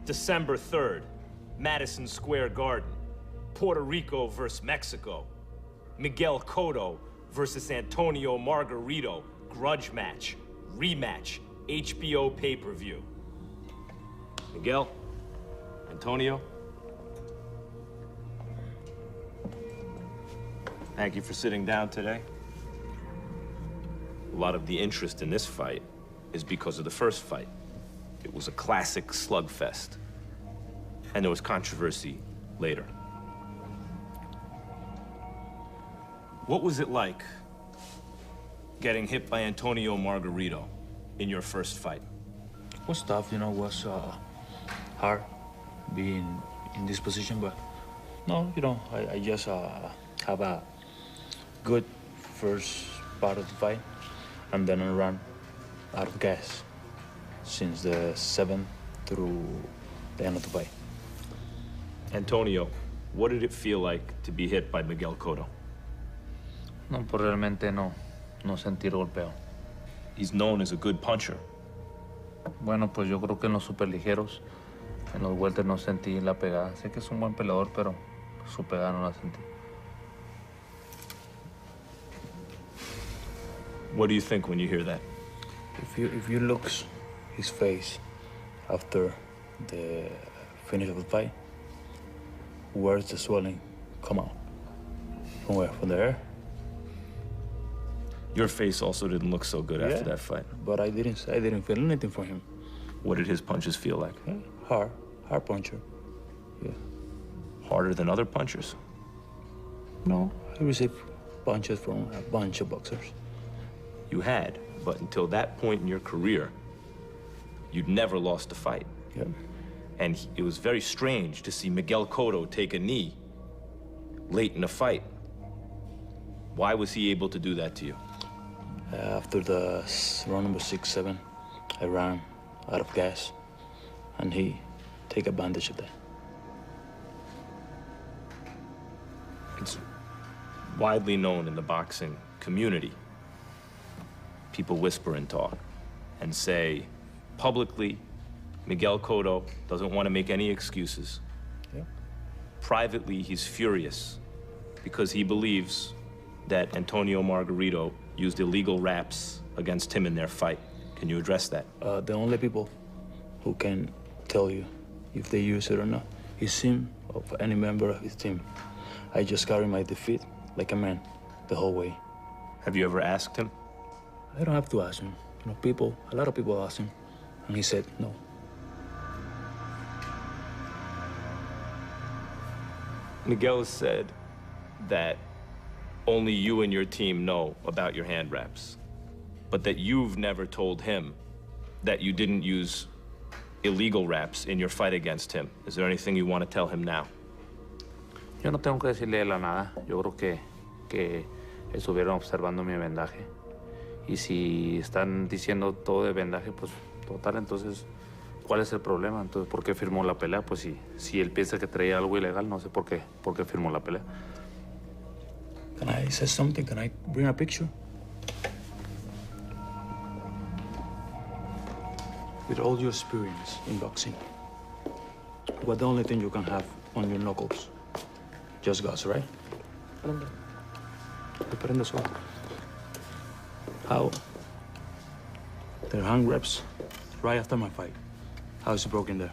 December 3rd, Madison Square Garden. Puerto Rico versus Mexico. Miguel Cotto versus Antonio Margarito. Grudge match. Rematch. HBO pay-per-view. Miguel, Antonio, thank you for sitting down today. A lot of the interest in this fight is because of the first fight. It was a classic slugfest. And there was controversy later. What was it like getting hit by Antonio Margarito in your first fight? It was tough, you know, it was hard being in this position, but no, you know, I just have a good first part of the fight, and then I ran out of gas since the 7th through the end of the fight. Antonio, what did it feel like to be hit by Miguel Cotto? No, pues realmente no sentí el golpeo. He's known as a good puncher. Bueno, pues yo creo que en los superligeros, en los welter no sentí la pegada. Sé que es un buen peleador, pero su pegada no la sentí. What do you think when you hear that? If you look his face after the finish of the fight, where's the swelling come out? From where? From the air? Your face also didn't look so good after that fight. But I didn't feel anything from him. What did his punches feel like? Yeah, hard puncher. Yeah. Harder than other punchers? No, I received punches from a bunch of boxers. You had, but until that point in your career, you'd never lost a fight. Yeah. And it was very strange to see Miguel Cotto take a knee late in a fight. Why was he able to do that to you? After the round number 6, 7, I ran out of gas, and he take advantage of that. It's widely known in the boxing community. People whisper and talk and say publicly, Miguel Cotto doesn't want to make any excuses. Yeah. Privately, he's furious because he believes that Antonio Margarito used illegal wraps against him in their fight. Can you address that? The only people who can tell you if they use it or not is him or any member of his team. I just carry my defeat like a man the whole way. Have you ever asked him? I don't have to ask him. You know, a lot of people ask him, and he said no. Miguel said that only you and your team know about your hand wraps, but that you've never told him that you didn't use illegal wraps in your fight against him. Is there anything you want to tell him now? Yo no tengo que decirle a él nada. Yo creo que estuvieron observando mi vendaje. Y si están diciendo todo de vendaje, pues total, entonces, ¿cuál es el problema? Entonces, ¿por qué firmó la pelea? Pues si él piensa que traía algo ilegal, no sé por qué firmó la pelea. Can I say something? Can I bring a picture? With all your experience in boxing, what's the only thing you can have on your knuckles? Just guts, right? Prende solo. How? Their hand wraps right after my fight. How is it broken there?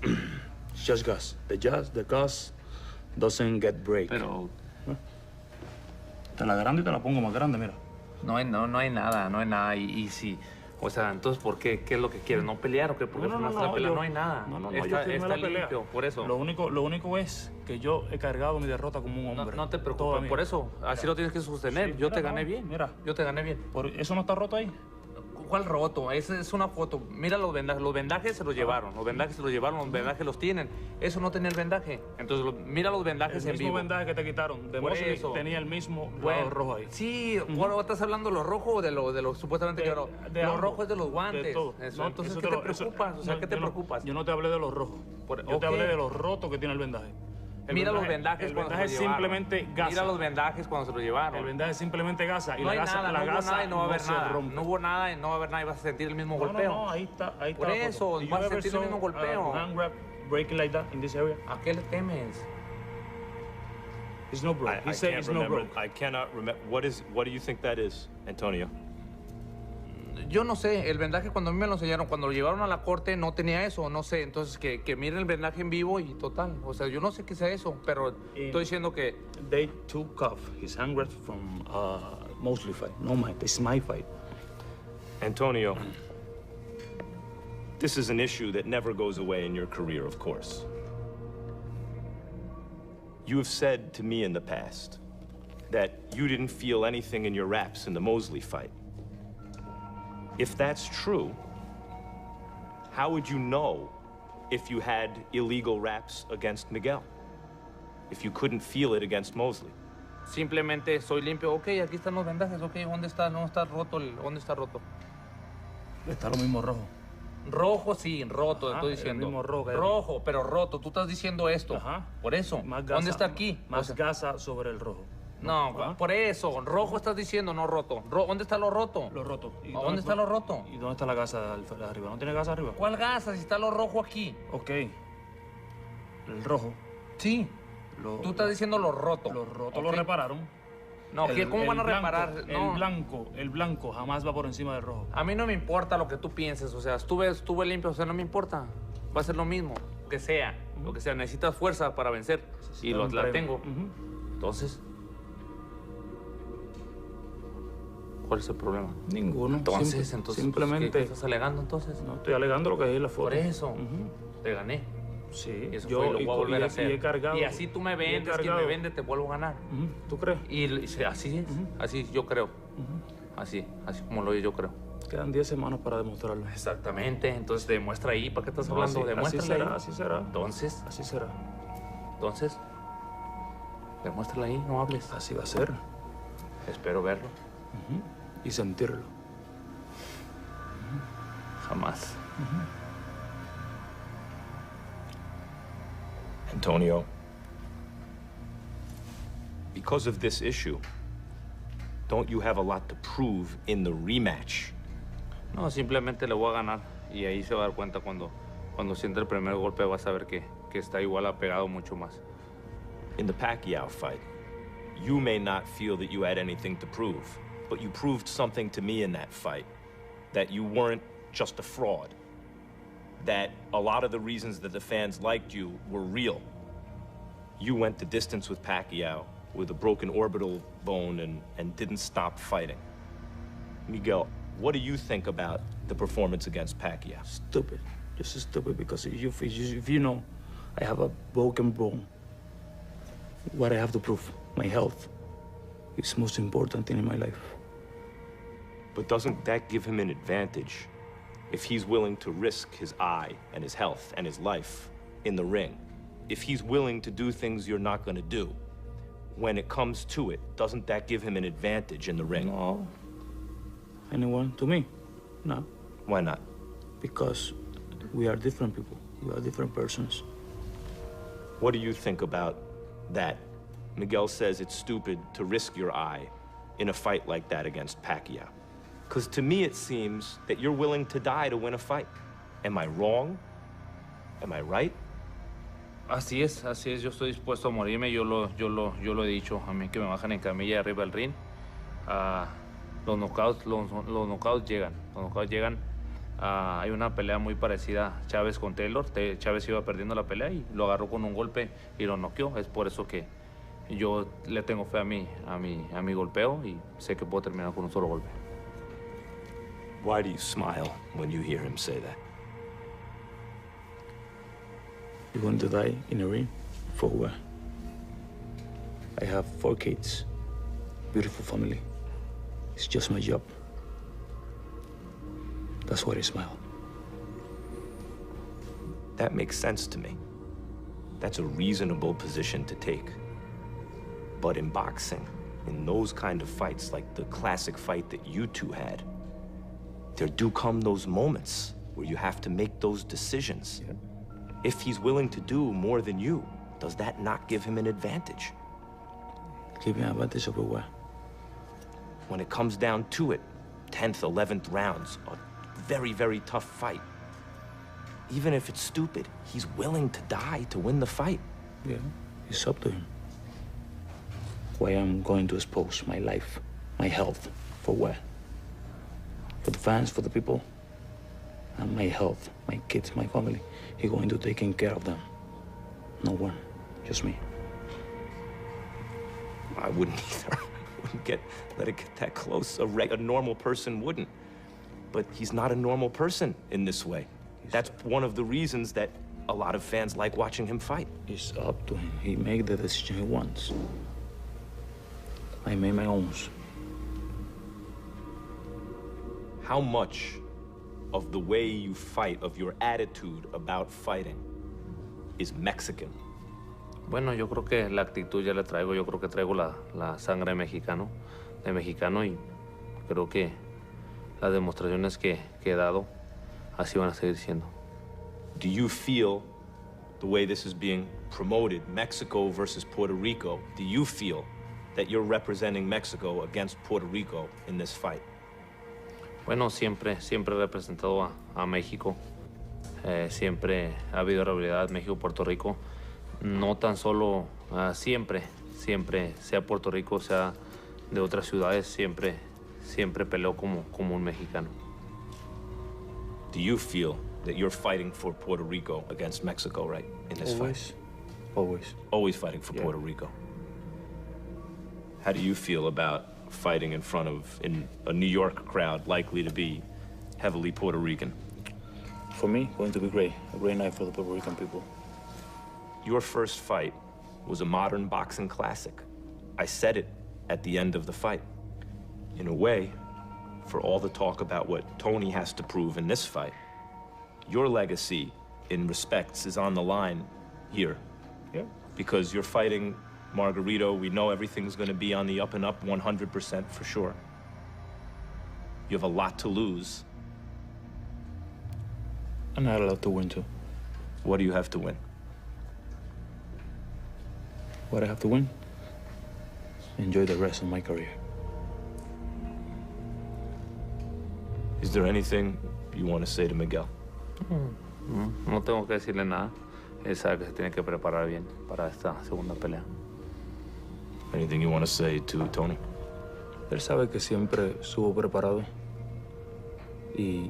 It's just gas. The gas doesn't get break. Pero Te la agrando y te la pongo más grande, mira. no hay nada. Y si, o sea, entonces, ¿por qué? ¿Qué es lo que quieres? ¿No pelear o qué? ¿Por qué firmaste la pelea? No hay nada. No, está, yo firmé está la pelea. limpio, por eso. Lo único es que yo he cargado mi derrota como un hombre. No te preocupes, por eso. Así lo tienes que sostener. Sí, Yo mira, te gané bien. Mira. Yo te gané bien. ¿Eso no está roto ahí? ¿Cuál roto? Esa es una foto. Mira los vendajes. Los vendajes se los llevaron. Los vendajes los tienen. Eso no tenía el vendaje. Entonces, mira los vendajes en vivo. El mismo vendaje que te quitaron. De Mosley tenía el mismo lado rojo ahí. Sí, bueno, ¿estás hablando de lo rojo o de lo supuestamente que lo rojo es de los guantes. De todo. Eso. Entonces, ¿qué te preocupas? O sea, ¿qué te preocupas? Yo no te hablé de los rojos. Yo te hablé de los rotos que tiene el vendaje. Mira los vendajes el cuando vendaje se lo llevaron. simplemente gasa. Mira los vendajes cuando se lo llevaron. El vendaje simplemente gasa. Y No hay la gasa, nada, la no hubo gasa nada y no va a haber se nada. rompe. No hubo nada y no va a haber nada y vas a sentir el mismo golpeo. No, ahí está Por la eso, foto. Did you vas a ever sentir el mismo saw, golpeo. hand wrap breaking like that in this area? ¿A qué le temes? It's no broke. He said it's no broke. I cannot remember. What do you think that is, Antonio? Yo no sé, el vendaje cuando a mí me lo enseñaron, cuando lo llevaron a la corte no tenía eso, no sé, entonces que miren el vendaje en vivo y total, o sea, yo no sé qué sea eso, pero estoy diciendo que... They took off his hand wraps from Mosley fight. No, this is my fight. Antonio, this is an issue that never goes away in your career, of course. You have said to me in the past that you didn't feel anything in your wraps in the Mosley fight. If that's true, how would you know if you had illegal wraps against Miguel? If you couldn't feel it against Mosley? Simplemente soy limpio, ok, aquí están los vendajes, ok, ¿dónde está? No está roto, ¿dónde está roto? Está lo mismo rojo. Rojo sí, roto, Ajá, estoy diciendo. el mismo rojo. Rojo, pero roto, tú estás diciendo esto. Ajá. Por eso, Más gasa, ¿dónde está aquí? Más O sea, gasa sobre el rojo. no, Ajá. por eso, rojo estás diciendo, no roto. ¿Dónde está lo roto? Lo roto. ¿Y ¿Dónde está lo roto? ¿Y dónde está la gasa de arriba? ¿No tiene gasa arriba? ¿Cuál gasa si está lo rojo aquí? Ok. El rojo. Sí. Tú estás diciendo lo roto. Lo roto Ok. lo repararon. No, ¿cómo van a reparar? No. El blanco jamás va por encima del rojo. A mí no me importa lo que tú pienses, o sea, estuve limpio, o sea, no me importa. Va a ser lo mismo, lo que sea. Necesitas fuerza para vencer y la tengo. Entonces, ¿cuál es el problema? Ninguno. Entonces, simplemente. ¿qué estás alegando entonces? No estoy alegando lo que es la foto. Por eso, te gané. Sí. Y eso fue, lo voy a volver a hacer. Y he cargado. Y así tú me vendes, quien me vende, te vuelvo a ganar. ¿Tú crees? Y así es, así yo creo. Así como lo yo creo. Quedan 10 semanas para demostrarlo. Exactamente, entonces demuestra ahí, ¿para qué estás hablando? Así Demuéstrala será, ahí. así será. Entonces, Así será. demuéstrala ahí, no hables. Así va a ser. Espero verlo. Y sentirlo. Jamás. Antonio, because of this issue, don't you have a lot to prove in the rematch? No, simplemente le voy a ganar y ahí se va a dar cuenta cuando sienta el primer golpe, vas a ver que está igual apegado mucho más. In the Pacquiao fight, you may not feel that you had anything to prove, but you proved something to me in that fight, that you weren't just a fraud, that a lot of the reasons that the fans liked you were real. You went the distance with Pacquiao with a broken orbital bone and didn't stop fighting. Miguel, what do you think about the performance against Pacquiao? Stupid. Just stupid because if you know I have a broken bone, what I have to prove, my health, is most important thing in my life. But doesn't that give him an advantage if he's willing to risk his eye and his health and his life in the ring? If he's willing to do things you're not going to do, when it comes to it, doesn't that give him an advantage in the ring? No. Anyone to me? No. Why not? Because we are different people. We are different persons. What do you think about that? Miguel says it's stupid to risk your eye in a fight like that against Pacquiao. Because to me it seems that you're willing to die to win a fight. Am I wrong? Am I right? Así es, yo estoy dispuesto a morirme, yo lo he dicho, a mí que me bajan en camilla arriba del ring. Los knockouts llegan. Hay una pelea muy parecida, Chávez con Taylor. Chávez iba perdiendo la pelea y lo agarró con un golpe y lo noqueó. Es por eso que yo le tengo fe a mi golpeo y sé que puedo terminar con un solo golpe. Why do you smile when you hear him say that? You want to die in a ring? For what? I have 4 kids, beautiful family. It's just my job. That's why I smile. That makes sense to me. That's a reasonable position to take. But in boxing, in those kind of fights, like the classic fight that you two had, there do come those moments where you have to make those decisions. Yeah. If he's willing to do more than you, does that not give him an advantage? Give me an advantage over what? When it comes down to it, 10th, 11th rounds, a very, very tough fight. Even if it's stupid, he's willing to die to win the fight. Yeah, it's up to him. Why I'm going to expose my life, my health, for what? For the fans, for the people? And my health, my kids, my family. He's going to take care of them. No one, just me. I wouldn't either. Let it get that close. A normal person wouldn't. But he's not a normal person in this way. That's one of the reasons that a lot of fans like watching him fight. It's up to him. He makes the decision he wants. I made my own. How much of the way you fight, of your attitude about fighting, is Mexican? Bueno, yo creo que la actitud ya la traigo. Yo creo que traigo la sangre de mexicano y creo que las demostraciones que he dado así van a seguir siendo. Do you feel the way this is being promoted, Mexico versus Puerto Rico, do you feel that you're representing Mexico against Puerto Rico in this fight? Bueno, siempre he representado a México. Siempre ha habido rivalidad México-Puerto Rico. No tan solo siempre, sea Puerto Rico, sea de otras ciudades, siempre peleo como un mexicano. Do you feel that you're fighting for Puerto Rico against Mexico, right, in this fight? Always. Always fighting for Puerto Rico. How do you feel about fighting in front of a New York crowd likely to be heavily Puerto Rican? For me, going to be great. A great night for the Puerto Rican people. Your first fight was a modern boxing classic. I said it at the end of the fight. In a way, for all the talk about what Tony has to prove in this fight, your legacy in respects is on the line here. Yeah. Because you're fighting Margarito. We know everything's going to be on the up and up 100% for sure. You have a lot to lose. And not a lot to win, too. What do you have to win? What I have to win? Enjoy the rest of my career. Is there anything you want to say to Miguel? No tengo que decirle nada. Él sabe que se tiene que preparar bien para esta segunda pelea. Anything you want to say to Tony? Él sabe que siempre estuvo preparado y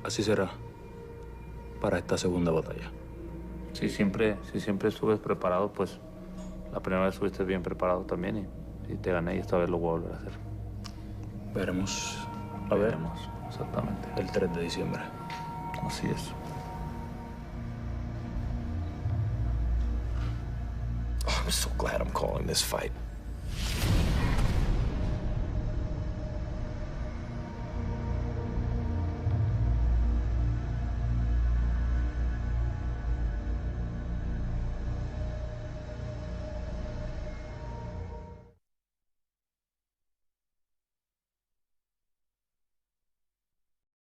así será para esta segunda batalla. Si siempre estuve preparado, pues la primera vez estuviste bien preparado también y te gané y esta vez lo voy a volver a hacer. Veremos. Veremos, exactamente. El 3 de diciembre. Así es. Oh, I'm so glad I'm calling this fight.